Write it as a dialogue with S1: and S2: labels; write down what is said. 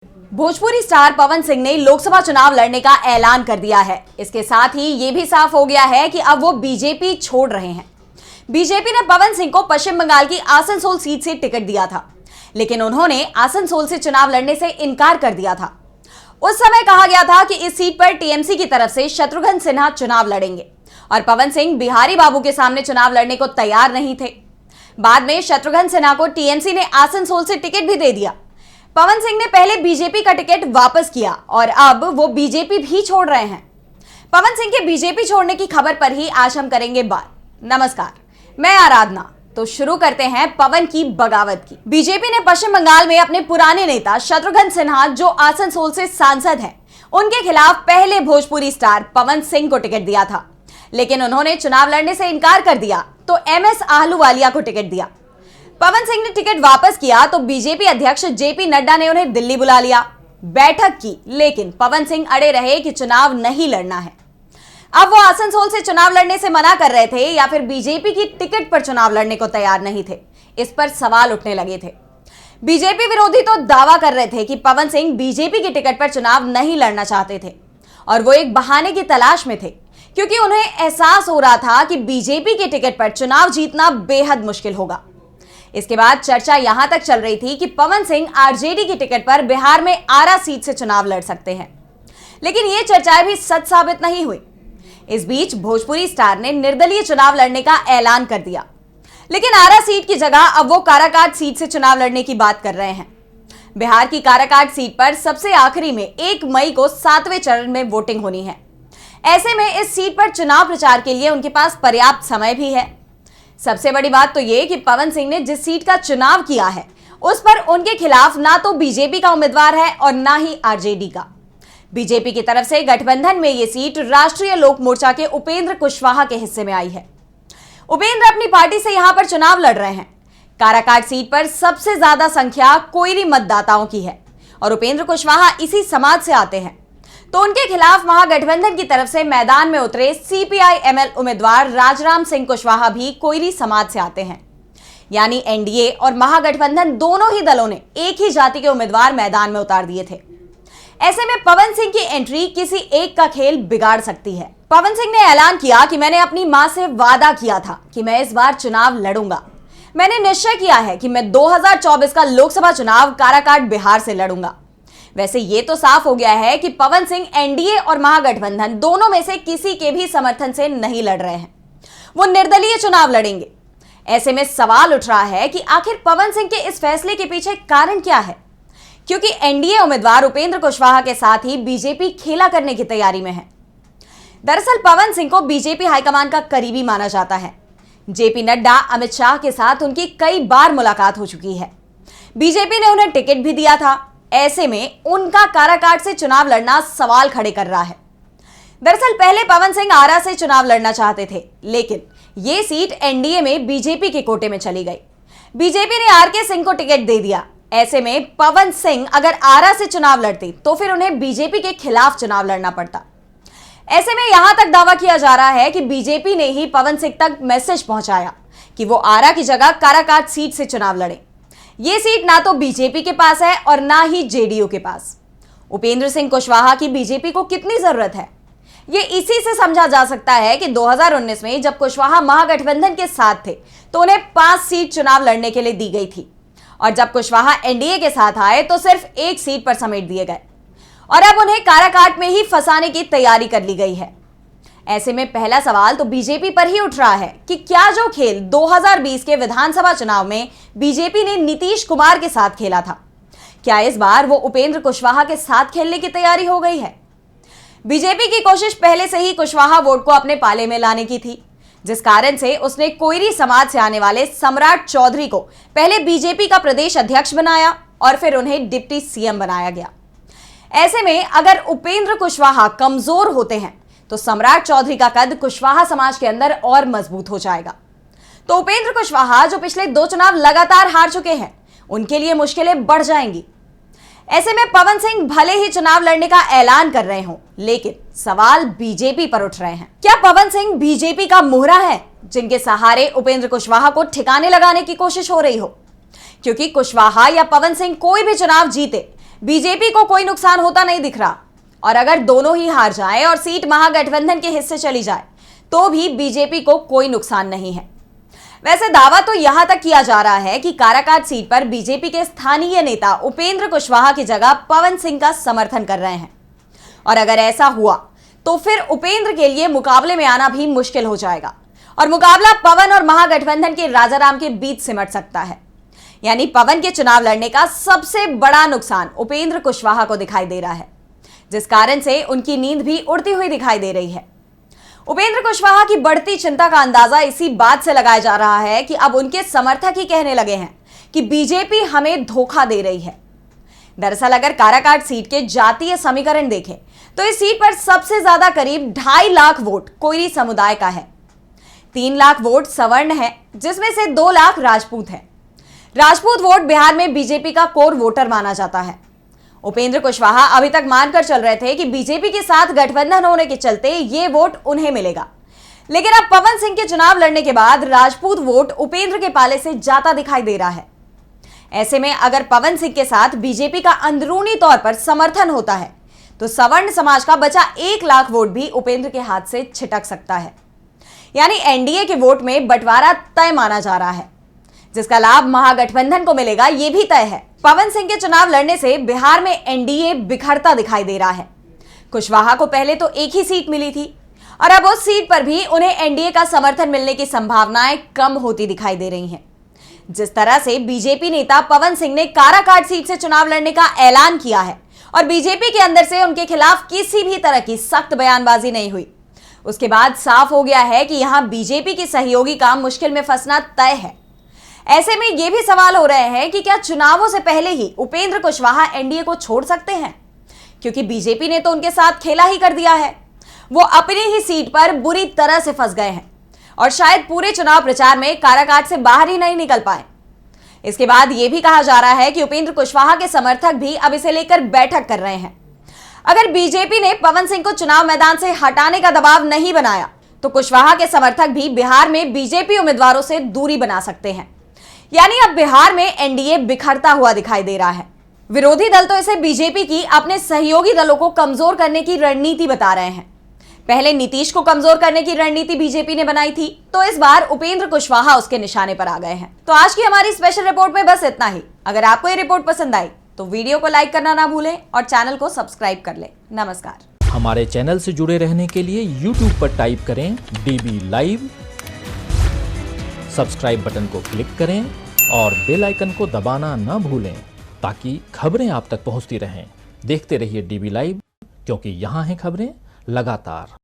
S1: Bhojpuri star Pawan Singh ने लोकसभा चुनाव लड़ने का ऐलान कर दिया है। इसके साथ ही यह भी साफ हो गया है कि अब वो बीजेपी छोड़ रहे हैं। बीजेपी ने पवन सिंह को पश्चिम बंगाल की आसनसोल सीट से टिकट दिया था, लेकिन उन्होंने आसनसोल से चुनाव लड़ने से इनकार कर दिया था। उस समय कहा गया था कि इस सीट पर टीएमसी की तरफ से शत्रुघ्न सिन्हा चुनाव लड़ेंगे और पवन सिंह बिहारी बाबू के सामने चुनाव लड़ने को तैयार नहीं थे। बाद में शत्रुघ्न सिन्हा को टीएमसी ने आसनसोल से टिकट भी दे दिया। पवन सिंह ने पहले बीजेपी का टिकट वापस किया और अब वो बीजेपी भी छोड़ रहे हैं। पवन सिंह के बीजेपी छोड़ने की खबर पर ही आज हम करेंगे बात। नमस्कार, मैं आराधना। तो शुरू करते हैं पवन की बगावत की। बीजेपी ने पश्चिम बंगाल में अपने पुराने नेता शत्रुघ्न सिन्हा, जो आसनसोल से सांसद हैं, उनके खिलाफ पहले भोजपुरी स्टार पवन सिंह को टिकट दिया था, लेकिन उन्होंने चुनाव लड़ने से इनकार कर दिया तो एमएस आहलूवालिया को टिकट दिया। पवन सिंह ने टिकट वापस किया तो बीजेपी अध्यक्ष जेपी नड्डा ने उन्हें दिल्ली बुला लिया, बैठक की, लेकिन पवन सिंह अड़े रहे कि चुनाव नहीं लड़ना है। अब वो आसनसोल से चुनाव लड़ने से मना कर रहे थे या फिर बीजेपी की टिकट पर चुनाव लड़ने को तैयार नहीं थे, इस पर सवाल उठने लगे थे। बीजेपी विरोधी तो दावा कर रहे थे कि पवन सिंह बीजेपी की टिकट पर चुनाव नहीं लड़ना चाहते थे और वो एक बहाने की तलाश में थे, क्योंकि उन्हें एहसास हो रहा था कि बीजेपी की टिकट पर चुनाव जीतना बेहद मुश्किल होगा। इसके बाद चर्चा यहां तक चल रही थी कि पवन सिंह आरजेडी की टिकट पर बिहार में आरा सीट से चुनाव लड़ सकते हैं, लेकिन ये चर्चाएं भी सच साबित नहीं हुई। इस बीच भोजपुरी स्टार ने निर्दलीय चुनाव लड़ने का ऐलान कर दिया, लेकिन आरा सीट की जगह अब वो काराकाट सीट से चुनाव लड़ने की बात कर रहे हैं। बिहार की काराकाट सीट पर सबसे आखिरी में 1 मई को 7वें चरण में वोटिंग होनी है। ऐसे में इस सीट पर चुनाव प्रचार के लिए उनके पास पर्याप्त समय भी है। सबसे बड़ी बात तो ये कि पवन सिंह ने जिस सीट का चुनाव किया है उस पर उनके खिलाफ ना तो बीजेपी का उम्मीदवार है और ना ही आरजेडी का। बीजेपी की तरफ से गठबंधन में ये सीट राष्ट्रीय लोक मोर्चा के उपेंद्र कुशवाहा के हिस्से में आई है। उपेंद्र अपनी पार्टी से यहां पर चुनाव लड़ रहे हैं। काराकाट सीट पर सबसे ज्यादा संख्या कोयरी मतदाताओं की है और उपेंद्र कुशवाहा इसी समाज से आते हैं, तो उनके खिलाफ महागठबंधन की तरफ से मैदान में उतरे सीपीआई-एमएल उम्मीदवार राजराम सिंह कुशवाहा भी कोयरी समाज से आते हैं। यानी एनडीए और महागठबंधन दोनों ही दलों ने एक ही जाति के उम्मीदवार मैदान में उतार दिए थे। ऐसे में पवन सिंह की एंट्री किसी एक का खेल बिगाड़ सकती है। पवन सिंह ने ऐलान किया कि मैंने अपनी मां से वादा किया था कि मैं इस बार चुनाव लड़ूंगा। मैंने निश्चय किया है कि मैं 2024 का लोकसभा चुनाव काराकाट बिहार से लड़ूंगा। वैसे ये तो साफ हो गया है कि पवन सिंह एनडीए और महागठबंधन दोनों में से किसी के भी समर्थन से नहीं लड़ रहे हैं, वो निर्दलीय चुनाव लड़ेंगे। ऐसे में सवाल उठ रहा है कि आखिर पवन सिंह के इस फैसले के पीछे कारण क्या है, क्योंकि एनडीए उम्मीदवार उपेंद्र कुशवाहा के साथ ही बीजेपी खेला करने की तैयारी में है। दरअसल पवन सिंह को बीजेपी हाईकमान का करीबी माना जाता है। जेपी नड्डा, अमित शाह के साथ उनकी कई बार मुलाकात हो चुकी है। बीजेपी ने उन्हें टिकट भी दिया था। ऐसे में उनका काराकाट से चुनाव लड़ना सवाल खड़े कर रहा है। दरअसल पहले पवन सिंह आरा से चुनाव लड़ना चाहते थे, लेकिन यह सीट एनडीए में बीजेपी के कोटे में चली गई। बीजेपी ने आरके सिंह को टिकट दे दिया। ऐसे में पवन सिंह अगर आरा से चुनाव लड़ते तो फिर उन्हें बीजेपी के खिलाफ चुनाव लड़ना पड़ता। ऐसे में यहां तक दावा किया जा रहा है कि बीजेपी ने ही पवन सिंह तक मैसेज पहुंचाया कि वो आरा की जगह काराकाट सीट से चुनाव लड़े। ये सीट ना तो बीजेपी के पास है और ना ही जेडीयू के पास। उपेंद्र सिंह कुशवाहा की बीजेपी को कितनी जरूरत है, ये इसी से समझा जा सकता है कि 2019 में जब कुशवाहा महागठबंधन के साथ थे तो उन्हें 5 सीट चुनाव लड़ने के लिए दी गई थी, और जब कुशवाहा एनडीए के साथ आए तो सिर्फ 1 सीट पर समेट दिए गए और अब उन्हें काराकाट में ही फंसाने की तैयारी कर ली गई है। ऐसे में पहला सवाल तो बीजेपी पर ही उठ रहा है कि क्या जो खेल 2020 के विधानसभा चुनाव में बीजेपी ने नीतीश कुमार के साथ खेला था, क्या इस बार वो उपेंद्र कुशवाहा के साथ खेलने की तैयारी हो गई है? बीजेपी की कोशिश पहले से ही कुशवाहा वोट को अपने पाले में लाने की थी, जिस कारण से उसने कोयरी समाज से आने वाले सम्राट चौधरी को पहले बीजेपी का प्रदेश अध्यक्ष बनाया और फिर उन्हें डिप्टी सीएम बनाया गया। ऐसे में अगर उपेंद्र कुशवाहा कमजोर होते हैं तो सम्राट चौधरी का कद कुशवाहा समाज के अंदर और मजबूत हो जाएगा। तो उपेंद्र कुशवाहा, जो पिछले 2 चुनाव लगातार हार चुके हैं, उनके लिए मुश्किलें बढ़ जाएंगी। ऐसे में पवन सिंह भले ही चुनाव लड़ने का ऐलान कर रहे हों, लेकिन सवाल बीजेपी पर उठ रहे हैं। क्या पवन सिंह बीजेपी का मोहरा है जिनके सहारे उपेंद्र कुशवाहा को ठिकाने लगाने की कोशिश हो रही हो? क्योंकि कुशवाहा या पवन सिंह कोई भी चुनाव जीते, बीजेपी को कोई नुकसान होता नहीं दिख रहा, और अगर दोनों ही हार जाए और सीट महागठबंधन के हिस्से चली जाए तो भी बीजेपी को कोई नुकसान नहीं है। वैसे दावा तो यहां तक किया जा रहा है कि काराकाट सीट पर बीजेपी के स्थानीय नेता उपेंद्र कुशवाहा की जगह पवन सिंह का समर्थन कर रहे हैं, और अगर ऐसा हुआ तो फिर उपेंद्र के लिए मुकाबले में आना भी मुश्किल हो जाएगा और मुकाबला पवन और महागठबंधन के राजाराम के बीच सिमट सकता है। यानी पवन के चुनाव लड़ने का सबसे बड़ा नुकसान उपेंद्र कुशवाहा को दिखाई दे रहा है, जिस कारण से उनकी नींद भी उड़ती हुई दिखाई दे रही है। उपेंद्र कुशवाहा की बढ़ती चिंता का अंदाजा इसी बात से लगाया जा रहा है कि अब उनके समर्थक ही कहने लगे हैं कि बीजेपी हमें धोखा दे रही है। दरअसल अगर काराकाट सीट के जातीय समीकरण देखें तो इस सीट पर सबसे ज्यादा करीब 2.5 लाख वोट कोयरी समुदाय का है, 3 लाख वोट सवर्ण है, जिसमें से 2 लाख राजपूत हैं। राजपूत वोट बिहार में बीजेपी का कोर वोटर माना जाता है। उपेंद्र कुशवाहा अभी तक मानकर चल रहे थे कि बीजेपी के साथ गठबंधन होने के चलते ये वोट उन्हें मिलेगा, लेकिन अब पवन सिंह के चुनाव लड़ने के बाद राजपूत वोट उपेंद्र के पाले से जाता दिखाई दे रहा है। ऐसे में अगर पवन सिंह के साथ बीजेपी का अंदरूनी तौर पर समर्थन होता है तो सवर्ण समाज का बचा 1 लाख वोट भी उपेंद्र के हाथ से छिटक सकता है। यानी एनडीए के वोट में बंटवारा तय माना जा रहा है, जिसका लाभ महागठबंधन को मिलेगा ये भी तय है। पवन सिंह के चुनाव लड़ने से बिहार में एनडीए बिखरता दिखाई दे रहा है। कुशवाहा को पहले तो एक ही सीट मिली थी और अब उस सीट पर भी उन्हें एनडीए का समर्थन मिलने की संभावनाएं कम होती दिखाई दे रही हैं। जिस तरह से बीजेपी नेता पवन सिंह ने काराकाट सीट से चुनाव लड़ने का ऐलान किया है और बीजेपी के अंदर से उनके खिलाफ किसी भी तरह की सख्त बयानबाजी नहीं हुई, उसके बाद साफ हो गया है कि यहां बीजेपी के सहयोगी का मुश्किल में फंसना तय है। ऐसे में यह भी सवाल हो रहे हैं कि क्या चुनावों से पहले ही उपेंद्र कुशवाहा एनडीए को छोड़ सकते हैं, क्योंकि बीजेपी ने तो उनके साथ खेला ही कर दिया है। वो अपनी ही सीट पर बुरी तरह से फंस गए हैं और शायद पूरे चुनाव प्रचार में काराकाट से बाहर ही नहीं निकल पाए। इसके बाद यह भी कहा जा रहा है कि उपेंद्र कुशवाहा के समर्थक भी अब इसे लेकर बैठक कर रहे हैं। अगर बीजेपी ने पवन सिंह को चुनाव मैदान से हटाने का दबाव नहीं बनाया तो कुशवाहा के समर्थक भी बिहार में बीजेपी उम्मीदवारों से दूरी बना सकते हैं। यानी अब बिहार में एनडीए बिखरता हुआ दिखाई दे रहा है। विरोधी दल तो इसे बीजेपी की अपने सहयोगी दलों को कमजोर करने की रणनीति बता रहे हैं। पहले नीतीश को कमजोर करने की रणनीति बीजेपी ने बनाई थी, तो इस बार उपेंद्र कुशवाहा उसके निशाने पर आ गए हैं। तो आज की हमारी स्पेशल रिपोर्ट में बस इतना ही। अगर आपको ये रिपोर्ट पसंद आई तो वीडियो को लाइक करना ना भूलें और चैनल को सब्सक्राइब कर लें। नमस्कार।
S2: हमारे चैनल से जुड़े रहने के लिए YouTube पर टाइप करें DB लाइव, सब्सक्राइब बटन को क्लिक करें और बेल आइकन को दबाना ना भूलें ताकि खबरें आप तक पहुंचती रहें। देखते रहिए DB लाइव, क्योंकि यहाँ हैं खबरें लगातार।